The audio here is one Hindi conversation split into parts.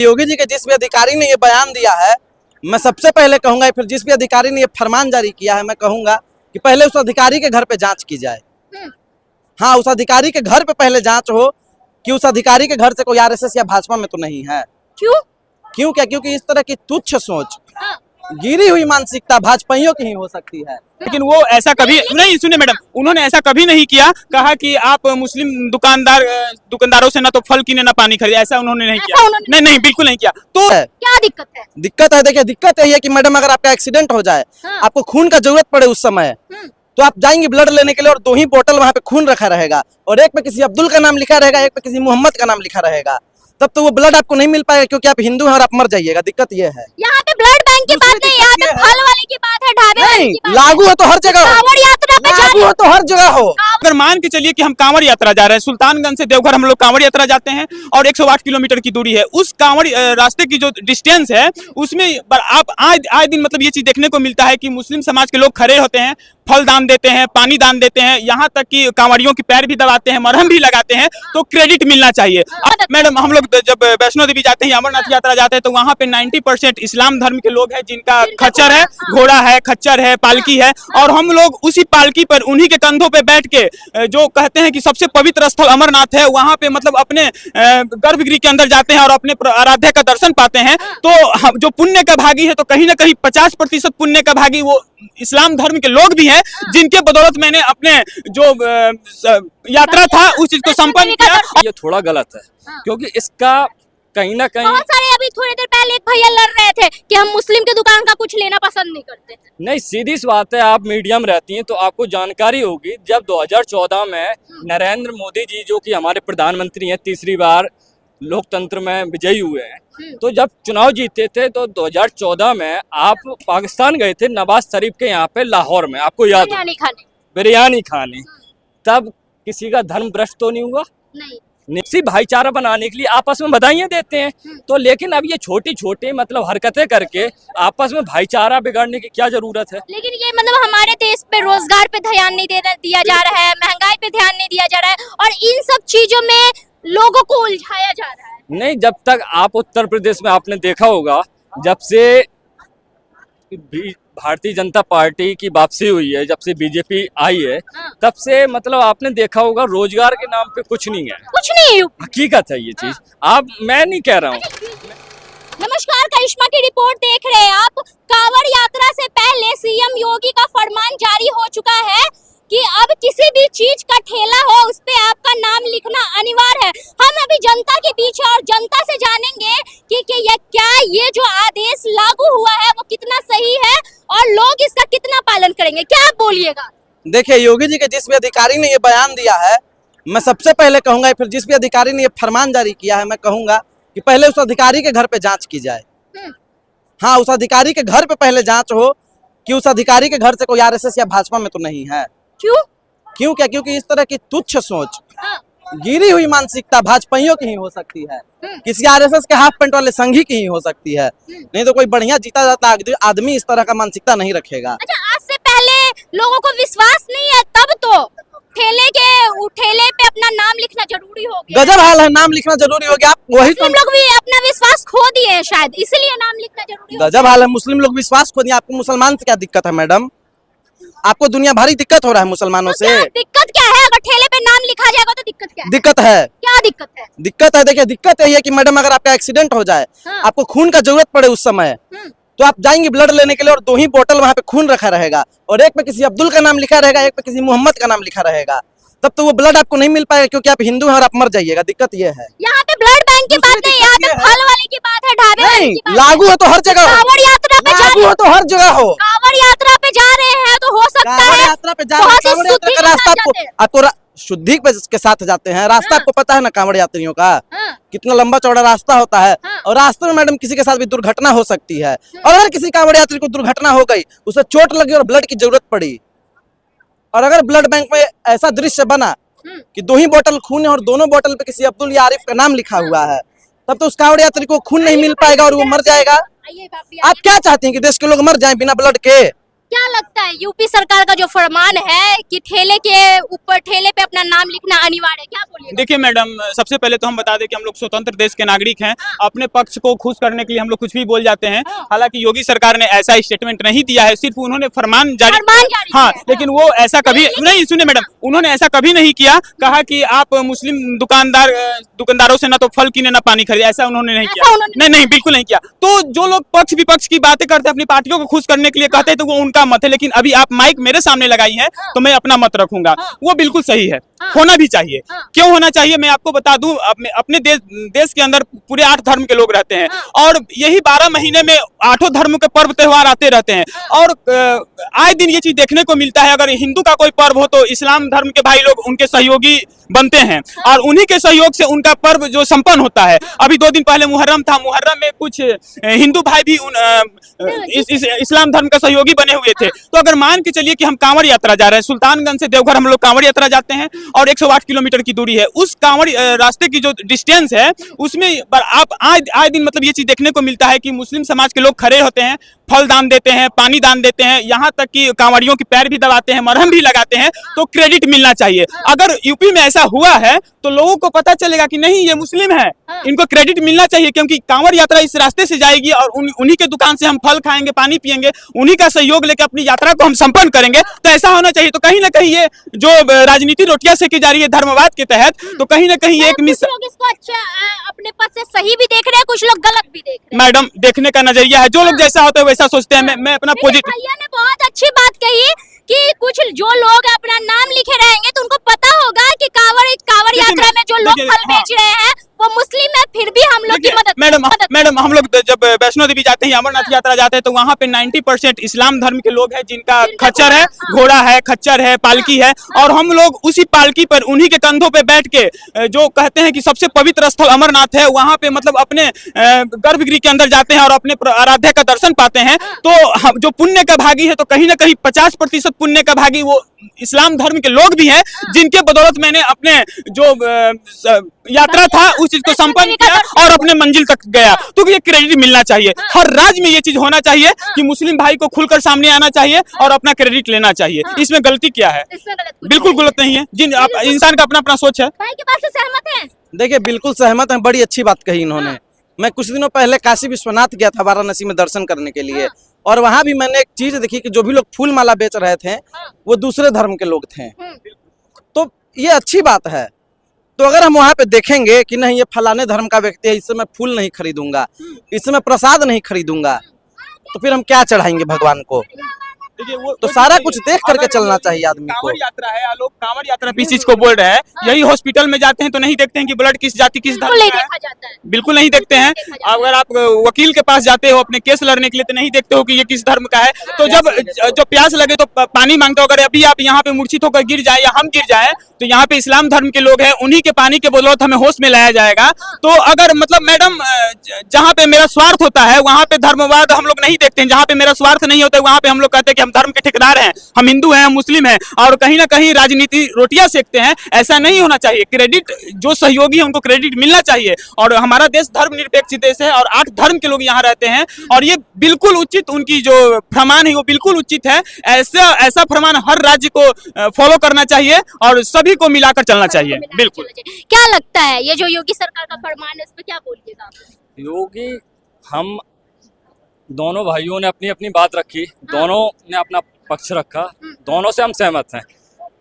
योगी जी के जिस भी अधिकारी ने ये बयान दिया है, मैं सबसे पहले कहूंगा, फिर जिस भी अधिकारी ने ये फरमान जारी किया है, मैं कहूंगा कि पहले उस अधिकारी के घर पे जांच की जाए। हाँ, उस अधिकारी के घर पे पहले जांच हो कि उस अधिकारी के घर से कोई आरएसएस या भाजपा में तो नहीं है। क्यों क्या? क्योंकि इस तरह की तुच्छ सोच, गिरी हुई मानसिकता भाजपाइयों की ही हो सकती है। लेकिन वो ऐसा कभी नहीं, सुनिए मैडम, उन्होंने ऐसा कभी नहीं किया, कहा कि आप मुस्लिम दुकानदारों से ना तो फल कीने ना पानी खरीदे, ऐसा उन्होंने नहीं किया। नहीं नहीं, बिल्कुल नहीं किया। तो क्या दिक्कत है? दिक्कत है, देखिए दिक्कत यही है कि मैडम अगर आपका एक्सीडेंट हो जाए, आपको खून का जरूरत पड़े उस समय, तो आप जाएंगे ब्लड लेने के लिए और 2 ही बोतल वहां पे खून रखा रहेगा और एक पे किसी अब्दुल का नाम लिखा रहेगा, एक पे किसी मोहम्मद का नाम लिखा रहेगा, तब तो वो ब्लड आपको नहीं मिल पाएगा क्योंकि आप हिंदू हैं और आप मर जाइएगा। दिक्कत ये है। यहाँ पे ब्लड बैंक की बात नहीं, यहाँ पे फल वाले की बात है, ढाबे वाले की बात। लागू हो तो हर जगह, कांवड़ यात्रा पे लागू हो तो हर जगह हो। अगर मान के चलिए कि हम कांवड़ यात्रा जा रहे हैं, सुल्तानगंज से देवघर हम लोग कांवड़ यात्रा जाते हैं और 108 किलोमीटर की दूरी है। उस कांवड़ रास्ते की जो डिस्टेंस है उसमें आप आए दिन मतलब ये चीज देखने को मिलता है कि मुस्लिम समाज के लोग खड़े होते हैं, फल दान देते हैं, पानी दान देते हैं, यहाँ तक कि कांवड़ियों की पैर भी दबाते हैं, मरहम भी लगाते हैं, तो क्रेडिट मिलना चाहिए। मैडम, हम लोग जब वैष्णो देवी जाते हैं, अमरनाथ यात्रा जाते हैं, तो वहाँ पे 90% इस्लाम धर्म के लोग हैं जिनका खच्चर है, घोड़ा है, खच्चर है, पालकी है, और हम लोग उसी पालकी पर उन्हीं के कंधों पे बैठ के जो कहते हैं कि सबसे पवित्र स्थल अमरनाथ है, वहाँ पे मतलब अपने गर्भगृह के अंदर जाते हैं और अपने आराध्य का दर्शन पाते हैं। तो जो पुण्य का भागी है, तो कहीं ना कहीं 50% पुण्य का भागी वो इस्लाम धर्म के लोग भी हैं, जिनके बदौलत मैंने अपने जो यात्रा था उस चीज को संपन्न किया। ये थोड़ा गलत है क्योंकि इसका कहीं ना कहीं बहुत सारे, अभी थोड़ी देर पहले एक भैया लड़ रहे थे कि हम मुस्लिम की दुकान का कुछ लेना पसंद नहीं करते। नहीं, सीधी सी बात है, आप मीडिया में रहती हैं तो आपको जानकारी होगी। जब 2014 में नरेंद्र मोदी जी, जो कि हमारे प्रधानमंत्री हैं, तीसरी बार लोकतंत्र में विजयी हुए हैं, तो जब चुनाव जीते थे तो 2014 में आप पाकिस्तान गए थे नवाज शरीफ के यहाँ पे लाहौर में, आपको याद है, बिरयानी खाने। तब किसी का धर्म भ्रष्ट तो नहीं हुआ? नहीं। निश्चित भाईचारा बनाने के लिए आपस में बधाइयां देते हैं, तो लेकिन अब ये छोटी छोटी मतलब हरकतें करके आपस में भाईचारा बिगाड़ने की क्या जरूरत है? लेकिन ये मतलब हमारे देश पे रोजगार पे ध्यान नहीं दिया जा रहा है, महंगाई पे ध्यान नहीं दिया जा रहा है, और इन सब चीजों में लोगों को उलझाया जा रहा है। नहीं, जब तक आप उत्तर प्रदेश में आपने देखा होगा, जब से भारतीय जनता पार्टी की वापसी हुई है, जब से बीजेपी आई है, तब से मतलब आपने देखा होगा रोजगार के नाम पे कुछ नहीं है, कुछ नहीं। हकीकत है ये चीज। मैं नहीं कह रहा हूँ। नमस्कार, करिश्मा की रिपोर्ट देख रहे हैं आप। कांवड़ यात्रा से पहले सीएम योगी का फरमान जारी हो चुका है कि अब किसी भी चीज का ठेला हो उस पे आपका नाम लिखना अनिवार्य है। हम अभी जनता के बीच है और जनता से जानेंगे कि ये जो आदेश लागू हुआ है वो कितना सही है और लोग इसका कितना पालन करेंगे। क्या आप बोलिएगा? देखिए, योगी जी के जिस भी अधिकारी ने ये बयान दिया है, मैं सबसे पहले कहूंगा, फिर जिस भी अधिकारी ने ये फरमान जारी किया है, मैं कहूंगा कि पहले उस अधिकारी के घर पे जांच की जाए। हाँ, उस अधिकारी के घर पे पहले जांच हो कि उस अधिकारी के घर से कोई आरएसएस या भाजपा में तो नहीं है। क्यों क्या? क्योंकि इस तरह की तुच्छ सोच, गिरी हुई मानसिकता भाजपाइयों की ही हो सकती है, किसी आरएसएस के हाफ पेंट वाले संघी की ही हो सकती है, नहीं तो कोई बढ़िया जीता जाता आदमी इस तरह का मानसिकता नहीं रखेगा। अच्छा, आज से पहले लोगों को विश्वास नहीं है, तब तो ठेले पे अपना नाम लिखना जरूरी हो गया। गजब हाल है, नाम लिखना जरूरी हो गया। आप वही मुस्लिम लोग भी अपना विश्वास खो दिए हैं, शायद इसलिए नाम लिखना जरूरी हो। गजब हाल है, मुस्लिम लोग विश्वास खो दिए। आपको मुसलमान से क्या दिक्कत है मैडम? आपको दुनिया भरी दिक्कत हो रहा है मुसलमानों से। दिक्कत क्या है? अगर ठेले पे नाम लिखा जाएगा तो दिक्कत क्या है? दिक्कत है। क्या दिक्कत है? दिक्कत है, देखिए दिक्कत यही है कि मैडम अगर आपका एक्सीडेंट हो जाए, आपको खून का जरूरत पड़े उस समय, तो आप जाएंगे ब्लड लेने के लिए और 2 ही बोतल वहां पे खून रखा रहेगा और एक पे किसी अब्दुल का नाम लिखा रहेगा, एक पे किसी मोहम्मद का नाम लिखा रहेगा, तब तो वो ब्लड आपको नहीं मिल पाएगा क्योंकि आप हिंदू हैं और आप मर जाइएगा। दिक्कत ये है। यहाँ पे ब्लड बैंक की बात नहीं, यहाँ पे फल वाले की बात है, ढाबे वाले की बात है। लागू हो तो हर जगह, कांवड़ यात्रा पे लागू हो तो हर जगह हो। कांवड़ यात्रा पे जा रहे हैं तो हो सकता है यात्रा पे जा रहे हैं, कांवड़ यात्रा का रास्ता आपको शुद्धि के साथ जाते हैं। रास्ता आपको पता है ना कांवड़ यात्रियों का, कितना लंबा चौड़ा रास्ता होता है, और रास्ते में मैडम किसी के साथ भी दुर्घटना हो सकती है, और अगर किसी कांवड़ यात्री को दुर्घटना हो गई, उसे चोट लगी और ब्लड की जरूरत पड़ी, और अगर ब्लड बैंक में ऐसा दृश्य बना कि 2 ही बोतल खून है और दोनों बोतल पे किसी अब्दुल या आरिफ का नाम लिखा हुआ है, तब तो उस कांवड़ यात्री को खून नहीं मिल पाएगा और वो मर जाएगा। आप क्या चाहते हैं कि देश के लोग मर जाएं बिना ब्लड के? क्या लगता है यूपी सरकार का जो फरमान है कि ठेले पे अपना नाम लिखना अनिवार्य है, क्या बोलिए? देखिए मैडम, सबसे पहले तो हम बता दें कि हम लोग स्वतंत्र देश के नागरिक हैं। अपने पक्ष को खुश करने के लिए हम लोग कुछ भी बोल जाते हैं। हालांकि योगी सरकार ने ऐसा स्टेटमेंट नहीं दिया है, सिर्फ उन्होंने फरमान जारी हाँ, लेकिन वो ऐसा कभी नहीं, सुनिए मैडम, उन्होंने ऐसा कभी नहीं किया, कहा कि आप मुस्लिम दुकानदारों से ना तो फल कीने ना पानी खरीदे, ऐसा उन्होंने नहीं किया। नहीं, बिल्कुल नहीं किया। तो जो लोग पक्ष विपक्ष की बातें करते हैं, अपनी पार्टियों को खुश करने के लिए कहते हैं, तो वो उनका मत है। लेकिन अभी आप माइक मेरे सामने लगाई है तो मैं अपना मत रखूंगा, वो बिल्कुल सही है, होना भी चाहिए। क्यों होना चाहिए मैं आपको बता दूं, अपने देश के अंदर पूरे 8 धर्म के लोग रहते हैं और यही 12 महीने में 8 धर्म के पर्व त्योहार आते रहते हैं और आए दिन ये चीज देखने को मिलता है। अगर हिंदू का कोई पर्व हो तो इस्लाम धर्म के भाई लोग उनके सहयोगी बनते हैं और उन्हीं के सहयोग से उनका पर्व जो संपन्न होता है। अभी 2 दिन पहले मुहर्रम था, मुहर्रम में कुछ हिंदू भाई भी इस्लाम धर्म का सहयोगी बने हुए थे। तो अगर मान के चलिए कि हम कांवड़ यात्रा जा रहे हैं, सुल्तानगंज से देवघर हम लोग कांवड़ यात्रा जाते हैं और 108 किलोमीटर की दूरी है। उस कांवड़ रास्ते की जो डिस्टेंस है उसमें आप आए दिन मतलब ये चीज देखने को मिलता है कि मुस्लिम समाज के लोग खड़े होते हैं, फल दान देते हैं, पानी दान देते हैं, यहाँ तक कि कांवड़ियों की पैर भी दबाते हैं, मरहम भी लगाते हैं। तो क्रेडिट मिलना चाहिए। अगर यूपी में ऐसा हुआ है तो लोगों को पता चलेगा कि नहीं ये मुस्लिम है, इनको क्रेडिट मिलना चाहिए, क्योंकि कांवड़ यात्रा इस रास्ते से जाएगी और उन्हीं के दुकान से हम फल खाएंगे, पानी पिएंगे, उन्हीं का सहयोग लेकर अपनी यात्रा को हम संपन्न करेंगे। तो ऐसा होना चाहिए। तो कहीं ना कहीं ये जो राजनीति रोटियां सेकी जा रही है धर्मवाद के तहत, तो कहीं ना कहीं एक कुछ लोग इसको अच्छा अपने पद से सही भी देख रहे हैं, कुछ लोग गलत भी देख रहे हैं। मैडम, देखने का नजरिया है, जो लोग जैसा होता है वैसा सोचते हैं। मैं अपना पॉजिटिव, भैया ने बहुत अच्छी बात कही कि कुछ जो लोग अपना नाम लिखे रहेंगे तो उनको पता होगा कि कांवड़ यात्रा में जो लोग फल बेच रहे हैं वो मुस्लिम है, फिर भी हम लोग की मदद मैडम हम लोग जब वैष्णो देवी जाते हैं, अमरनाथ यात्रा जाते हैं, तो वहाँ पे 90% इस्लाम धर्म के लोग हैं जिनका खच्चर है, घोड़ा है, खच्चर है, पालकी है, और हम लोग उसी पालकी पर उन्हीं के कंधों पे बैठ के जो कहते हैं कि सबसे पवित्र स्थल अमरनाथ है, वहाँ पे मतलब अपने गर्भगृह के अंदर जाते हैं और अपने आराध्य का दर्शन पाते हैं। तो जो पुण्य का भागी है, तो कहीं ना कहीं 50% पुण्य का भागी वो इस्लाम धर्म के लोग भी हैं, जिनके बदौलत मैंने अपने जो यात्रा था उस चीज को संपन्न किया और अपने मंजिल तक गया। तो ये क्रेडिट मिलना चाहिए। हर राज्य में ये चीज होना चाहिए कि मुस्लिम भाई को खुलकर सामने आना चाहिए और अपना क्रेडिट लेना चाहिए। इसमें गलती क्या है? बिल्कुल गलत नहीं है। इंसान का अपना अपना सोच है। भाई के बात से सहमत हैं? देखिए, बिल्कुल सहमत हैं। बड़ी अच्छी बात कही इन्होंने। मैं कुछ दिनों पहले काशी विश्वनाथ गया था वाराणसी में दर्शन करने के लिए, और वहां भी मैंने एक चीज देखी कि जो भी लोग फूल माला बेच रहे थे वो दूसरे धर्म के लोग थे। तो ये अच्छी बात है। तो अगर हम वहां पे देखेंगे कि नहीं ये फलाने धर्म का व्यक्ति है, इससे मैं फूल नहीं खरीदूंगा, इससे मैं प्रसाद नहीं खरीदूंगा, तो फिर हम क्या चढ़ाएंगे भगवान को? तो सारा कुछ देख करके चलना चाहिए आदमी को। कांवड़ यात्रा है, लोग कांवड़ यात्रा इस चीज को बोल रहे हैं। यही हॉस्पिटल में जाते हैं तो नहीं देखते हैं कि ब्लड किस जाति किस धर्म का है, बिल्कुल नहीं देखते हैं। अगर आप वकील के पास जाते हो अपने केस लड़ने के लिए तो नहीं देखते हो कि ये किस धर्म का है। तो जब प्यास लगे तो पानी मांगते हो। अगर अभी आप यहाँ पे मूर्छित होकर गिर जाए या हम गिर जाए तो यहाँ पे इस्लाम धर्म के लोग हैं, उन्हीं के पानी के बदौलत हमें होश में लाया जाएगा। तो अगर मतलब मैडम जहाँ पे मेरा स्वार्थ होता है वहाँ पे धर्मवाद हम लोग नहीं देखते हैं, जहाँ पे मेरा स्वार्थ नहीं होता है वहाँ पे हम लोग कहते हैं कि हम धर्म के ठेकेदार हैं, हम हिंदू हैं, हम मुस्लिम हैं, और कहीं ना कहीं राजनीति रोटियां सेकते हैं। ऐसा नहीं होना चाहिए। क्रेडिट जो सहयोगी है उनको क्रेडिट मिलना चाहिए। और हमारा देश धर्मनिरपेक्ष देश है और 8 धर्म के लोग यहाँ रहते हैं, और ये बिल्कुल उचित, उनकी जो फरमान है वो बिल्कुल उचित है। ऐसा फरमान हर राज्य को फॉलो करना चाहिए और सभी को मिलाकर चलना चाहिए। बिल्कुल। क्या लगता है ये जो योगी सरकार का फरमान है, इस पे क्या बोलिएगा आप? योगी, हम दोनों भाइयों ने अपनी अपनी बात रखी, दोनों ने अपना पक्ष रखा, दोनों से हम सहमत हैं।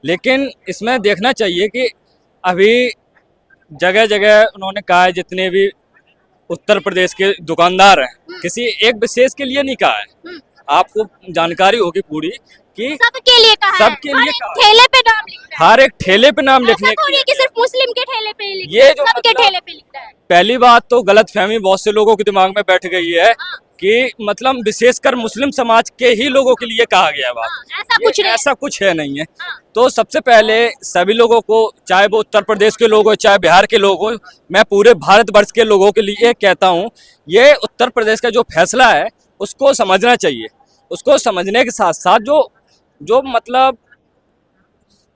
लेकिन इसमें देखना चाहिए कि अभी जगह जगह उन्होंने कहा है, जितने भी उत्तर प्रदेश के दुकानदार हैं, किसी एक विशेष के लिए नहीं कहा है। आपको जानकारी होगी पूरी कि सबके लिए कहा है, सबके लिए कहा है। ठेले पे नाम लिखना है, हर एक ठेले पे नाम लिखने कि सिर्फ मुस्लिम के ठेले पे लिखना ये है, जो सबके मतलब ठेले पे लिखना है। पहली बात तो गलतफहमी बहुत से लोगों के दिमाग में बैठ गई है कि मतलब विशेषकर मुस्लिम समाज के ही लोगों के लिए कहा गया बात। ऐसा कुछ है नहीं है। तो सबसे पहले सभी लोगों को, चाहे वो उत्तर प्रदेश के लोग हो चाहे बिहार के लोग हो, मैं पूरे भारतवर्ष के लोगों के लिए कहता हूँ, ये उत्तर प्रदेश का जो फैसला है उसको समझना चाहिए। उसको समझने के साथ साथ जो मतलब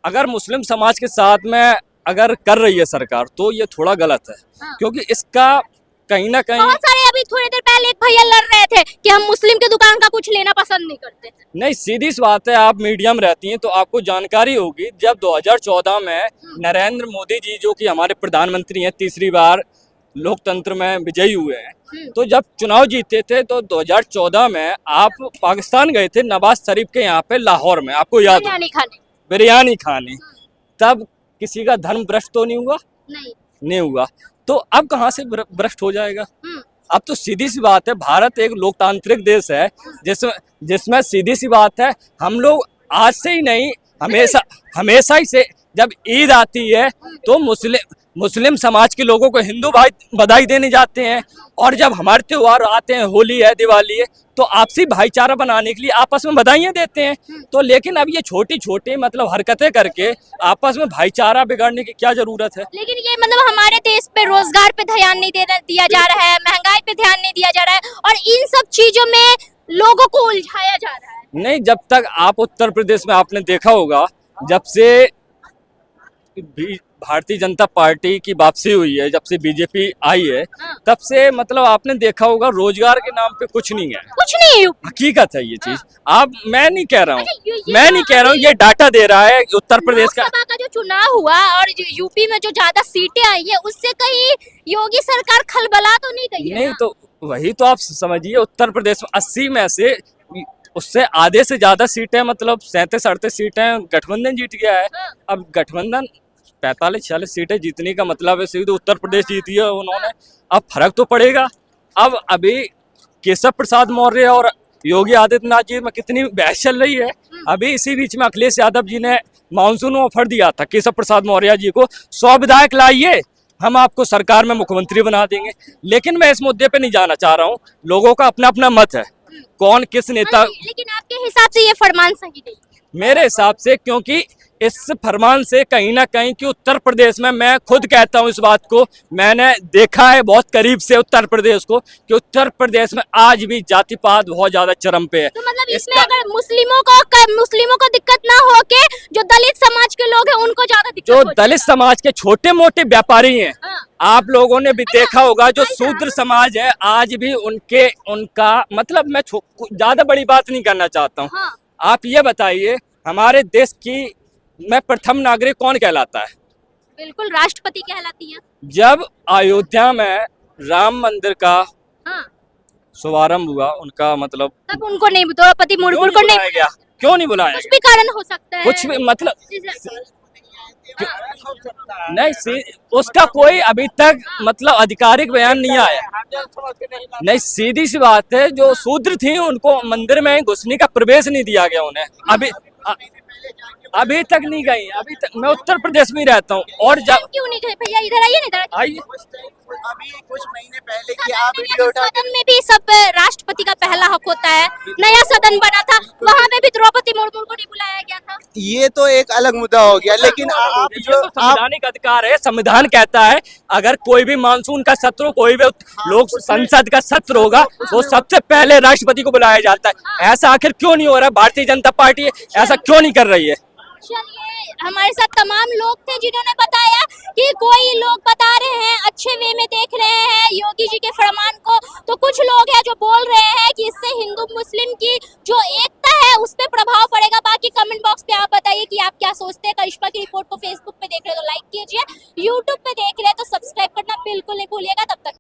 अगर मुस्लिम समाज के साथ में अगर कर रही है सरकार तो ये थोड़ा गलत है, क्योंकि इसका कहीं ना कहीं बहुत सारे अभी थोड़ी देर पहले एक भैया लड़ रहे थे कि हम मुस्लिम की दुकान का कुछ लेना पसंद नहीं करते। नहीं, सीधी सी बात है, आप मीडिया में रहती हैं तो आपको जानकारी होगी। जब 2014 में नरेंद्र मोदी जी जो कि हमारे प्रधानमंत्री हैं, तीसरी बार लोकतंत्र में विजयी हुए हैं, तो जब चुनाव जीते थे तो 2014 में आप पाकिस्तान गए थे नवाज शरीफ के यहाँ पे लाहौर में, आपको याद हो, बिरयानी खाने। बिरयानी खाने। तब किसी का धर्म भ्रष्ट तो नहीं हुआ? नहीं हुआ। तो अब कहाँ से भ्रष्ट हो जाएगा? अब तो सीधी सी बात है, भारत एक लोकतांत्रिक देश है जिसमें सीधी सी बात है, हम लोग आज से ही नहीं, हमेशा ही से जब ईद आती है तो मुस्लिम समाज के लोगों को हिंदू भाई बधाई देने जाते हैं, और जब हमारे त्योहार आते हैं, होली है, दिवाली है, तो आपसी भाईचारा बनाने के लिए आपस में बधाइयाँ देते हैं। तो लेकिन अब ये छोटी छोटी मतलब हरकतें करके आपस में भाईचारा बिगाड़ने की क्या जरूरत है? लेकिन ये मतलब हमारे देश पे रोजगार पे ध्यान नहीं दिया जा रहा है, महंगाई पे ध्यान नहीं दिया जा रहा है, और इन सब चीजों में लोगों को उलझाया जा रहा है। नहीं, जब तक आप उत्तर प्रदेश में आपने देखा होगा, जब से भारतीय जनता पार्टी की वापसी हुई है, जब से बीजेपी आई है, तब से मतलब आपने देखा होगा रोजगार के नाम पे कुछ नहीं है। कुछ नहीं है। हकीकत है ये चीज। आप, मैं नहीं कह रहा हूँ, ये नहीं कह रहा हूँ, ये डाटा दे रहा है उत्तर प्रदेश का। लोकसभा का जो चुनाव हुआ और यूपी में जो ज्यादा सीटें आई है, उससे कहीं योगी सरकार खलबला तो नहीं गई है? नहीं, तो वही तो आप समझिए, उत्तर प्रदेश में 80 में से उससे आधे से ज्यादा सीटें, मतलब 37-38 सीटें गठबंधन जीत गया है। अब गठबंधन 45-46 सीटें जीतने का मतलब है सीधे उत्तर प्रदेश जीत गया उन्होंने। अब फर्क तो पड़ेगा। अब अभी केशव प्रसाद मौर्य और योगी आदित्यनाथ जी में कितनी बहस चल रही है। अभी इसी बीच में अखिलेश यादव जी ने मानसून में ऑफर दिया था केशव प्रसाद मौर्य जी को, 100 विधायक लाइए, हम आपको सरकार में मुख्यमंत्री बना देंगे। लेकिन मैं इस मुद्दे पे नहीं जाना चाह रहा हूँ, लोगों का अपना अपना मत है, कौन किस नेता। लेकिन आपके हिसाब से ये फरमान सही नहीं? मेरे हिसाब से, क्योंकि इस फरमान से कहीं ना कहीं कि उत्तर प्रदेश में, मैं खुद कहता हूं इस बात को, मैंने देखा है बहुत करीब से उत्तर प्रदेश को, कि उत्तर प्रदेश में आज भी जातिवाद बहुत ज्यादा चरम पे है। तो मतलब इसमें अगर मुस्लिमों को दिक्कत ना हो के जो दलित समाज के लोग हैं उनको ज्यादा दिक्कत जो हो दलित समाज के छोटे मोटे व्यापारी हैं, आप लोगों ने भी देखा होगा, जो शूद्र समाज है, आज भी उनका मतलब, मैं ज्यादा बड़ी बात नहीं करना चाहता हूँ। आप ये बताइए, हमारे देश की में प्रथम नागरिक कौन कहलाता है? बिल्कुल, राष्ट्रपति कहलाती है। जब अयोध्या में राम मंदिर का शुभारंभ हुआ, उनका मतलब, तब उनको नहीं, द्रौपदी मुर्मू को नहीं बुलाया गया। क्यों नहीं बुलाया? कुछ भी कारण हो सकता है, कुछ भी मतलब नहीं, उसका कोई अभी तक मतलब आधिकारिक बयान नहीं आया। नहीं, सीधी सी बात है, जो शूद्र थी उनको मंदिर में घुसने का प्रवेश नहीं दिया गया उन्हें। अभी तक नहीं गई। अभी तक मैं उत्तर प्रदेश में रहता हूँ। और जब क्यों नहीं गए भैया? इधर आइए, इधर आइए। अभी कुछ महीने पहले की आप वीडियो उठा, सदन में भी सब राष्ट्रपति का पहला हक होता है, नया सदन बना था, वहाँ पे भी द्रौपदी मुर्मू को नहीं बुलाया गया था। ये तो एक अलग मुद्दा हो गया, लेकिन आप जो संवैधानिक अधिकार है, संविधान कहता है अगर कोई भी मानसून का सत्र, कोई भी लोक संसद का सत्र होगा, तो सबसे पहले राष्ट्रपति को बुलाया जाता है। ऐसा आखिर क्यों नहीं हो रहा? भारतीय जनता पार्टी ऐसा क्यों नहीं कर रही है? चलिए, हमारे साथ तमाम लोग थे जिन्होंने बताया कि कोई लोग बता रहे हैं अच्छे वे में देख रहे हैं योगी जी के फरमान को, तो कुछ लोग हैं जो बोल रहे हैं कि इससे हिंदू मुस्लिम की जो एकता है उस पर प्रभाव पड़ेगा। बाकी कमेंट बॉक्स पे आप बताइए कि आप क्या सोचते हैं। करिश्मा की रिपोर्ट को फेसबुक पे देख रहे हो तो लाइक कीजिए, यूट्यूब पे देख रहे हैं तो सब्सक्राइब करना बिल्कुल नहीं भूलिएगा। तब तक